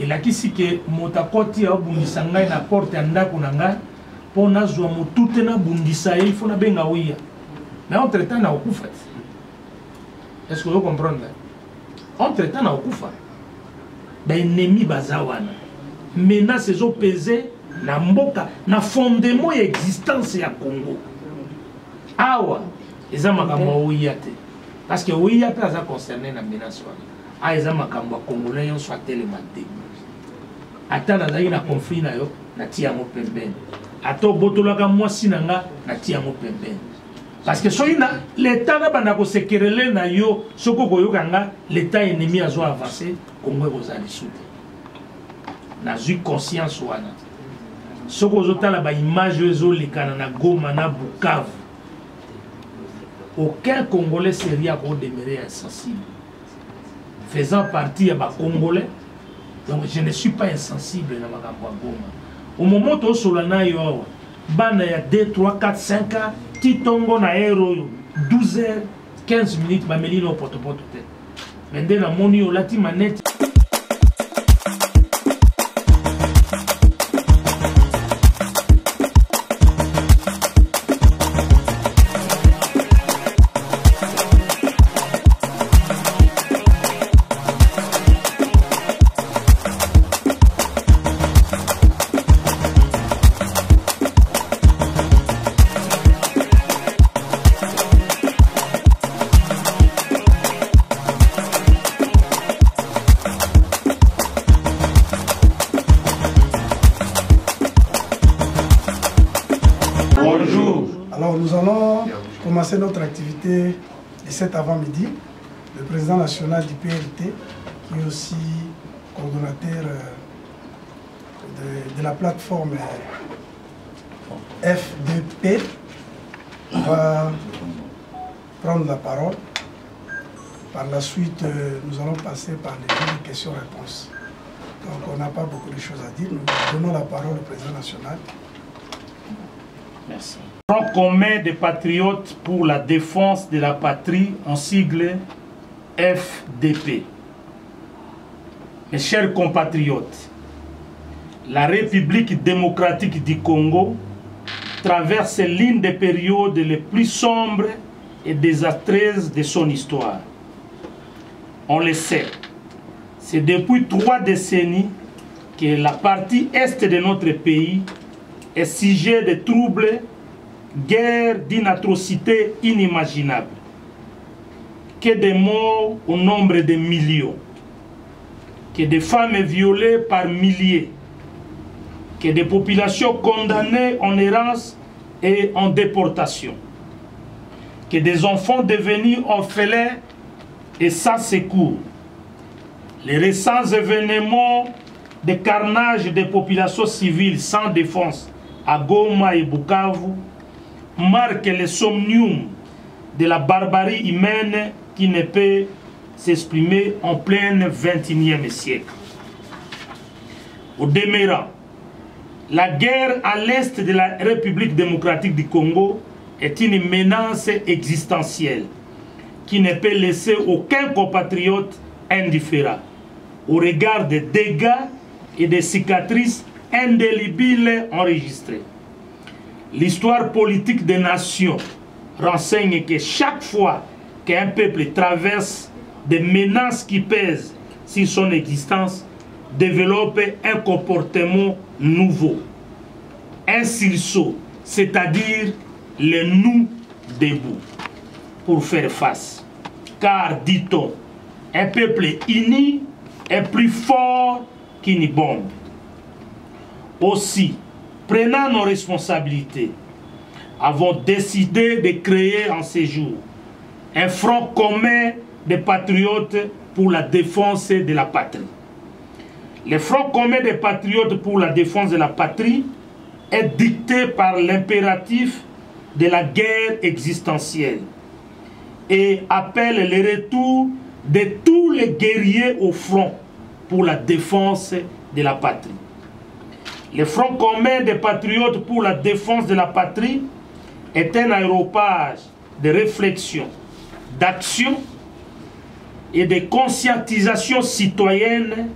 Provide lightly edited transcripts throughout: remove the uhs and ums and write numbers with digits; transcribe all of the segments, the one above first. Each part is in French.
Et là qui si que motakoti a bundisa ngai na porte ya ndako na ngai po nazwa motute na bundisa il faut na benga wiya. Mais entre temps na okufa. Est-ce que vous comprenez? Entre temps na okufa. Ba ennemi bazawana. Menace ezo peser na mboka na fondement ya existence ya Congo. Awa eza makambo wiya te. Parce que wiya pe aza concerné na menace wana. Ah eza makambo congolais yon soit tellement te. Ata nazali na conflit na yo na tia yango pembeni. Ato botolaka mwasi nanga na tia yango pembeni. Parce que soki na l'état na banda ko sekerele na yo soko koyoka nga l'état ennemi azo avancer Congo kozali soute. Na zui conscience wana. Soko ozotala ba image ezo lekana na Goma na Bukavu. Aucun Congolais sérieux a demeurer insensible. Faisant partie de Congolais, donc je ne suis pas insensible dans ma Goma. Au moment où Solana yo, bana ya 2, 3, 4, 5 ans, titongo na héros 12 heures, 15 minutes, ma melino poto. Maintenant, la moni o lati manette. Alors nous allons commencer notre activité de cet avant-midi. Le président national du PRT, qui est aussi coordonnateur de la plateforme FDP, va prendre la parole. Par la suite, nous allons passer par les questions-réponses. Donc on n'a pas beaucoup de choses à dire. Nous donnons la parole au président national. Merci. Front commun des patriotes pour la défense de la patrie, en sigle FDP. Mes chers compatriotes, la République démocratique du Congo traverse l'une des périodes les plus sombres et désastreuses de son histoire. On le sait, c'est depuis 3 décennies que la partie est de notre pays est sujet de troubles, guerre d'une atrocité inimaginable, que des morts au nombre de millions, que des femmes violées par milliers, que des populations condamnées en errance et en déportation, que des enfants devenus orphelins et sans secours. Les récents événements de carnage des populations civiles sans défense à Goma et Bukavu marquent le somnium de la barbarie humaine qui ne peut s'exprimer en plein XXIe siècle. Au demeurant, la guerre à l'est de la République démocratique du Congo est une menace existentielle qui ne peut laisser aucun compatriote indifférent au regard des dégâts et des cicatrices indélébiles enregistrées. L'histoire politique des nations renseigne que chaque fois qu'un peuple traverse des menaces qui pèsent sur son existence, développe un comportement nouveau, un sursaut, c'est-à-dire le nous debout, pour faire face. Car, dit-on, un peuple uni est plus fort qu'une bombe. Aussi, prenant nos responsabilités, avons décidé de créer en ces jours un front commun des patriotes pour la défense de la patrie. Le front commun des patriotes pour la défense de la patrie est dicté par l'impératif de la guerre existentielle et appelle le retour de tous les guerriers au front pour la défense de la patrie. Le Front commun des patriotes pour la défense de la patrie est un aéropage de réflexion, d'action et de conscientisation citoyenne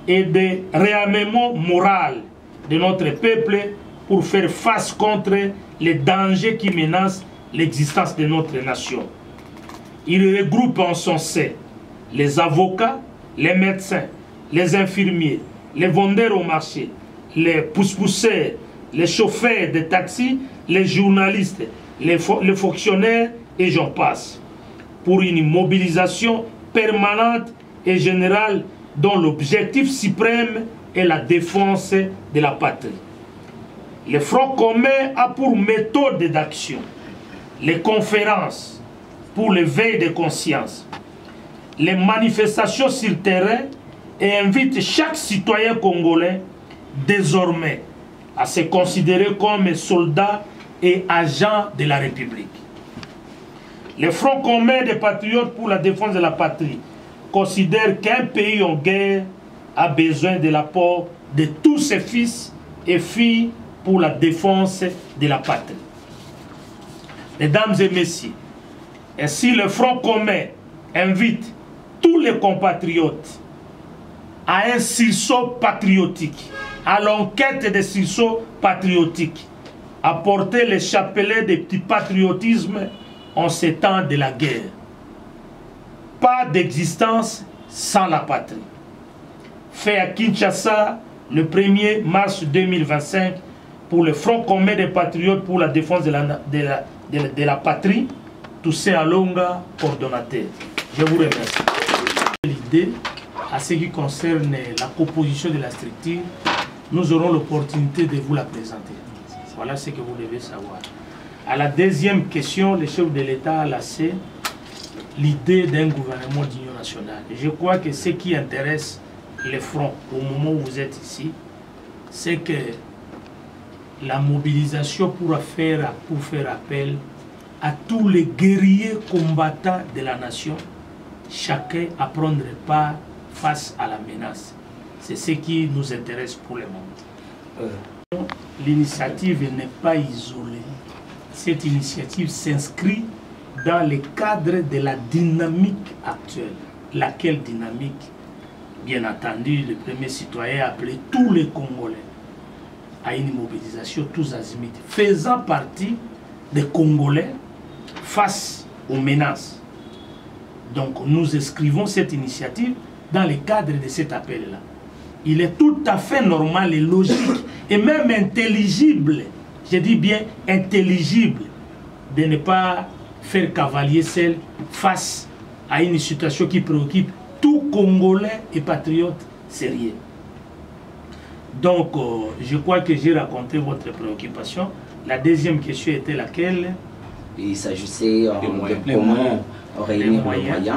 et de réarmement moral de notre peuple pour faire face contre les dangers qui menacent l'existence de notre nation. Il regroupe en son sein les avocats, les médecins, les infirmiers, les vendeurs au marché, les pousse-pousseurs, les chauffeurs de taxis, les journalistes, les fonctionnaires et j'en passe, pour une mobilisation permanente et générale dont l'objectif suprême est la défense de la patrie. Le Front commun a pour méthode d'action les conférences pour l'éveil de conscience, les manifestations sur terrain et invite chaque citoyen congolais désormais à se considérer comme soldat et agent de la République. Le Front commun des patriotes pour la défense de la patrie considère qu'un pays en guerre a besoin de l'apport de tous ses fils et filles pour la défense de la patrie. Mesdames et messieurs, ainsi le Front commun invite tous les compatriotes à un sursaut patriotique, à l'enquête des sursauts patriotiques, à porter le chapelet du petit patriotisme en ces temps de la guerre. Pas d'existence sans la patrie. Fait à Kinshasa le 1er mars 2025 pour le Front commun des patriotes pour la défense de la patrie, Toussaint Alonga, coordonnateur. Je vous remercie. L'idée, à ce qui concerne la composition de la structure, nous aurons l'opportunité de vous la présenter. Voilà ce que vous devez savoir. À la deuxième question, le chef de l'État a lancé l'idée d'un gouvernement d'union nationale. Je crois que ce qui intéresse les fronts au moment où vous êtes ici, c'est que la mobilisation pour faire appel à tous les guerriers combattants de la nation, chacun à prendre part face à la menace. C'est ce qui nous intéresse pour le moment. L'initiative n'est pas isolée. Cette initiative s'inscrit dans le cadre de la dynamique actuelle. Laquelle dynamique, bien entendu, le premier citoyen a appelé tous les Congolais à une mobilisation tous azimuts, faisant partie des Congolais face aux menaces. Donc nous inscrivons cette initiative dans le cadre de cet appel-là. Il est tout à fait normal et logique et même intelligible, je dis bien intelligible, de ne pas faire cavalier seul face à une situation qui préoccupe tout Congolais et patriote sérieux. Donc, je crois que j'ai raconté votre préoccupation. La deuxième question était laquelle? Il s'agissait de comment réunir les moyens.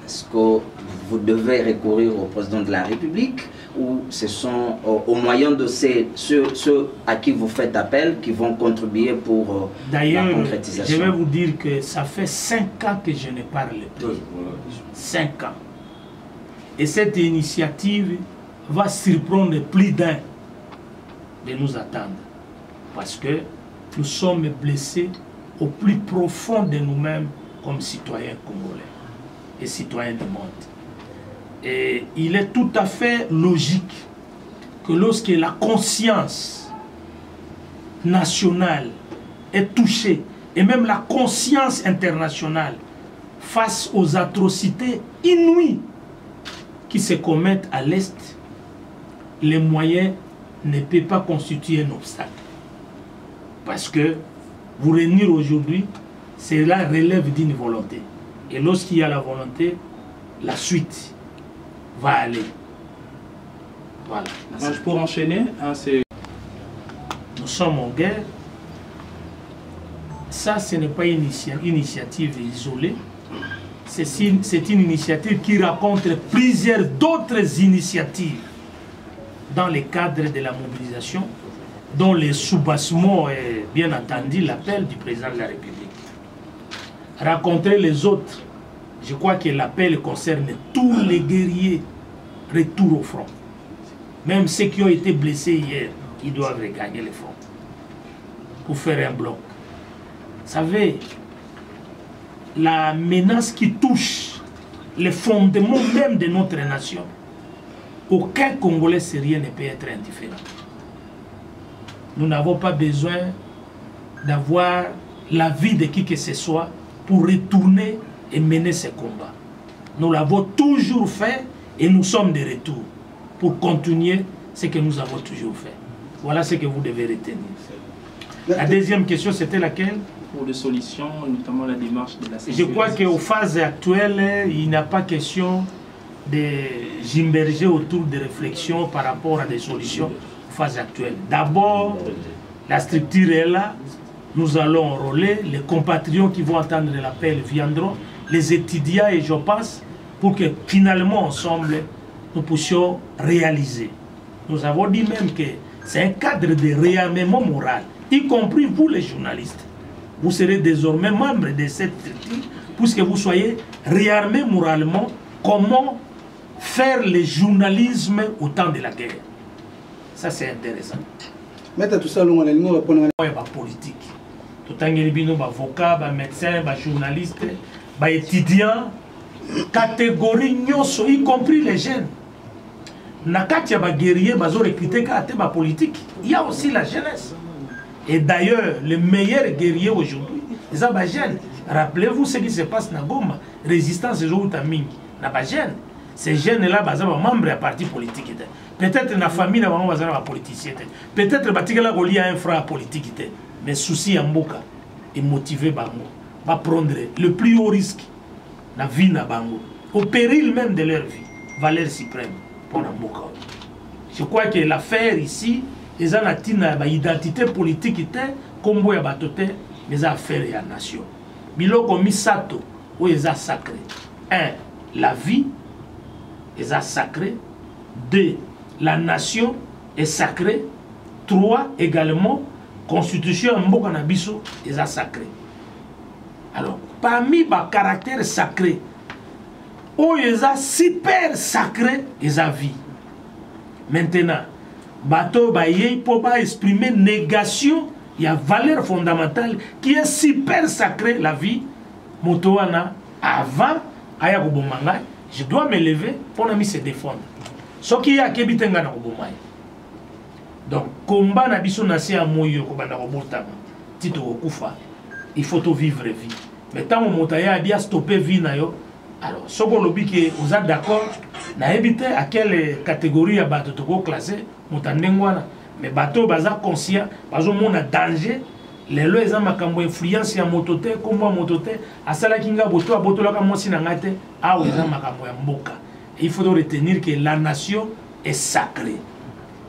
Est-ce que vous devez recourir au président de la République ou ce sont aux moyens de ceux à qui vous faites appel qui vont contribuer pour la concrétisation? Je vais vous dire que ça fait 5 ans que je ne parle plus. 5 ans. Et cette initiative va surprendre plus d'un de nous attendre. Parce que nous sommes blessés au plus profond de nous-mêmes comme citoyens congolais et citoyens du monde. Et il est tout à fait logique que lorsque la conscience nationale est touchée, et même la conscience internationale, face aux atrocités inouïes qui se commettent à l'Est, les moyens ne peuvent pas constituer un obstacle. Parce que vous réunir aujourd'hui, cela relève d'une volonté. Et lorsqu'il y a la volonté, la suite va aller. Voilà. Pour enchaîner, nous sommes en guerre. Ça, ce n'est pas une initiative isolée. C'est une initiative qui rencontre plusieurs d'autres initiatives dans le cadre de la mobilisation, dont le soubassement est bien entendu l'appel du président de la République. Rencontrer les autres, je crois que l'appel concerne tous les guerriers retour au front. Même ceux qui ont été blessés hier, ils doivent regagner le front pour faire un bloc. Vous savez, la menace qui touche les fondements même de notre nation, aucun Congolais sérieux ne peut être indifférent. Nous n'avons pas besoin d'avoir l'avis de qui que ce soit pour retourner et mener ce combat. Nous l'avons toujours fait et nous sommes de retour pour continuer ce que nous avons toujours fait. Voilà ce que vous devez retenir. La deuxième question, c'était laquelle? Pour les solutions, notamment la démarche de la sécurité. Je crois qu'aux phases actuelles, il n'y a pas question de j'immerger autour de réflexions par rapport à des solutions aux phases actuelles. D'abord, la structure est là, nous allons enrôler, les compatriotes qui vont entendre l'appel viendront, les étudiants et je pense, pour que finalement ensemble, nous puissions réaliser. Nous avons dit même que c'est un cadre de réarmement moral, y compris vous les journalistes. Vous serez désormais membre de cette structure, puisque vous soyez réarmés moralement. Comment faire le journalisme au temps de la guerre? Ça, c'est intéressant. Mettez tout ça, on répondre à la politique. Tout le monde, avocat, médecin, journaliste, étudiant, catégorie, y compris les jeunes. Nakatia guerrier, recruter la politique. Il y a aussi la jeunesse. Et d'ailleurs, le meilleur guerrier aujourd'hui, c'est les jeunes. Rappelez-vous ce qui se passe dans Goma. Résistance et Mingi. Les jeunes. Ces jeunes-là, ils sont membres de la parti politique. Peut-être dans la famille, ils sont politiciens. Peut-être qu'ils ont un frère politique. Mais souci en Mboka et motivé Bango va prendre le plus haut risque dans la vie de Bango, au péril même de leur vie, valeur suprême pour Mboka. Je crois que l'affaire ici, ils ont une identité politique, comme ils ont mais affaire et la nation. Biloko misato, où ils ont sacré. 1. La vie est sacrée. 2. La nation est sacrée. 3. Également, Constitution Mboka na biso est sacré. Alors, parmi les caractères sacrés, où ils sont super sacrés, ils ont vie. Maintenant, bateau baye pour exprimer négation, il y a valeur fondamentale qui est super sacrée, la vie. Motoana, avant, je dois me lever pour se défendre. Ce qui est à Kebitenga na Obomai. Donc, combat na biso nasi a moyo ko banda ko botama tito okufa, il faut to vivre vie. Mais tant montaye a bien stopper vie na yo. Alors, soko lobi que vous êtes d'accord na éviter à quelle catégorie ya bato to ko classer motandengwana, mais bato baza conscient bazo mona danger. Les lois ont makambo influence ya motote kombo motote asala kinga boto abotola ka mosi na ngate a oza makambo ya mboka. Il faut retenir que la nation est sacrée.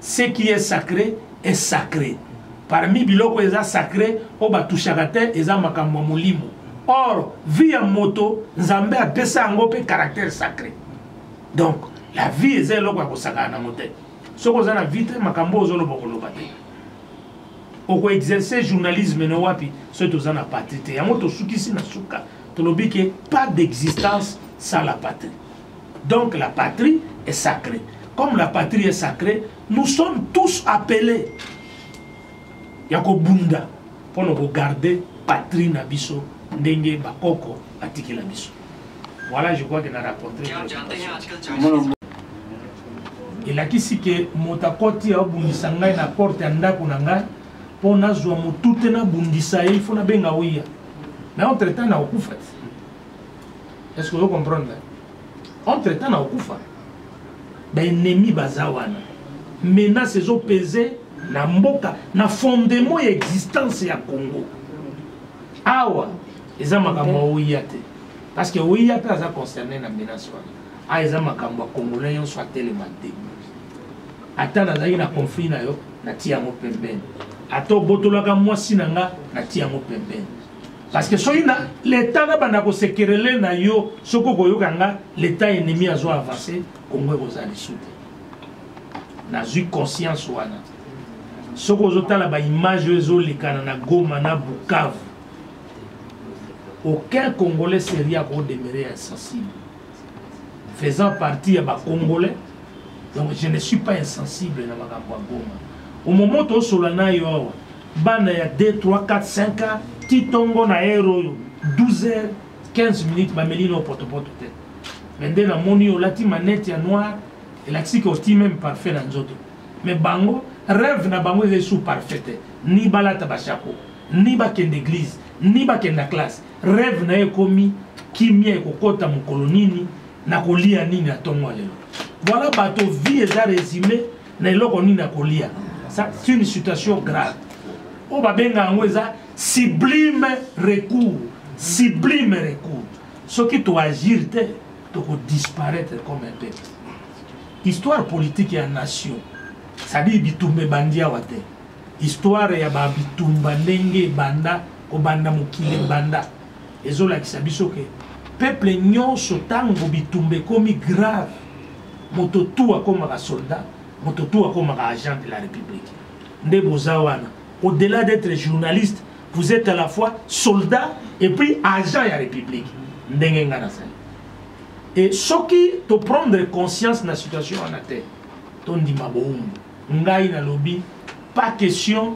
Ce qui est sacré est sacré. Parmi biloko eza sacré, oba tushakate eza makambo molimo. Or, via moto, nzambe a pesa ngope caractère sacré. Donc, la vie eza eloko ya kosaka na mote. Soko za na vite makambo ozolo bokolo bate. Oko exercer journalisme no wapi, so to za na patrie. Yango to sukisi na suka. To lobi ke pas d'existence sans la patrie. Donc la patrie est sacrée. Comme la patrie est sacrée, nous sommes tous appelés Yako Bunda pour nous garder patrie na biso ndenge bakoko atiki la biso. Voilà, je crois qu'on a rencontré. Il a dit que motakoti a bundisa ngai na porte ya ndako na ngai pour nazwa mutute na bundisa il faut na benga wiya. Mais entre temps na okufa. Est-ce que vous comprenez? Entre temps na okufa. Ben ennemi bazawana. Menace zo pesé na mboka na fondement ya existence ya Congo. Awa eza makambo oyate. Parce que oyate aza concerné na menace wana. A eza makambo congolais yon soit tellement dé. Ata na zaki na conflit na yo na tia mo pembeni. Ato botolaka mwasi nanga na tia mo pembeni. Parce que soina l'état na banda ko sekerele na yo soko koyokanga l'état ennemi azo avancer Congo kozali soute. Na zui conscience wana. Soko zotala ba image ezo likana na Goma na Bukavu. Aucun Congolais sérieux a demeuré insensible. Faisant partie de Congolais, donc je ne suis pas insensible dans ma Goma. Au moment où Solana yo, bana ya 2, 3, 4, 5 ans, titongo na héros 12 heures, 15 minutes, ma melino poto poto te. Maintenant na moni yo lati manette ya noir, Il a dit que même parfait dans Nzoto. Mais bango, rêve na bango est sous parfait. Ni bala tabachako, ni ba ken d'église, ni ba ken na classe. Rêve na e komi kimia ko kota mu kolonini na kolia nini na tongo lelo. Voilà bato vie est résumé na eloko nini na kolia. Ça c'est une situation grave. O ba benga ngweza sublime recours, sublime recours. Ce qui doit agir te doit disparaître comme un peuple. Histoire politique et en nation. Ça dit bitumbe bandia wate. Histoire ya ba bitumba ndenge banda ko banda mukile banda. Ezola kisabiso ke peuple nyonso tango bitumbe komi grave. Moto tua comme un soldat, moto tua comme un agent de la République. Nde bozawana. Au-delà d'être journaliste, vous êtes à la fois soldat et puis agent de la République. Ndenge ngana sa. Et ce qui te prendre conscience de la situation en terre, ton dit ma boum, ngai na lobby, pas question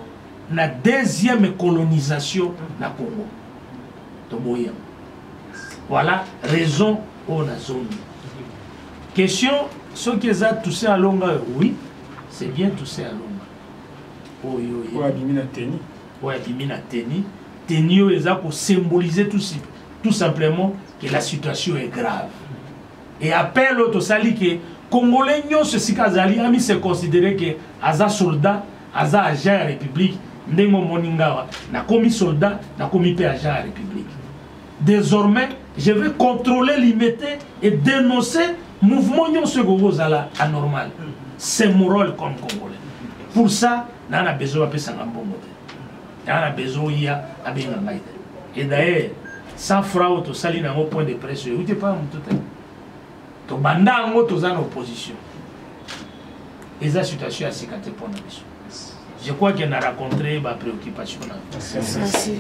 la deuxième colonisation na Congo. Toboya. Voilà raison pour la zone. Question, ce qui est à tousser à longueur, oui, c'est bien tousser à longueur. Oui, oui. Oui, abimina teni. Oui, abimina teni. Teni est pour symboliser tout simplement que la situation est grave. Et appelle l'autre sali que Congolais se sikazali ami se considérer que aza soldat, aza agent de la République, ndengo moningawa, na komi soldat, na komi pe agent de la République. Désormais, je vais contrôler, limiter et dénoncer mouvement se gozala anormal. C'est mon rôle comme Congolais. Pour ça, on a besoin de faire un bon modèle. On a besoin de faire un bon modèle. Et d'ailleurs, sans fraude, tu salis dans un point de presse, tu n'es pas tout à l'heure. Tu banda en tu es en opposition. Et la situation est assez pour nous. Je crois qu'on a rencontré ma préoccupation. Merci.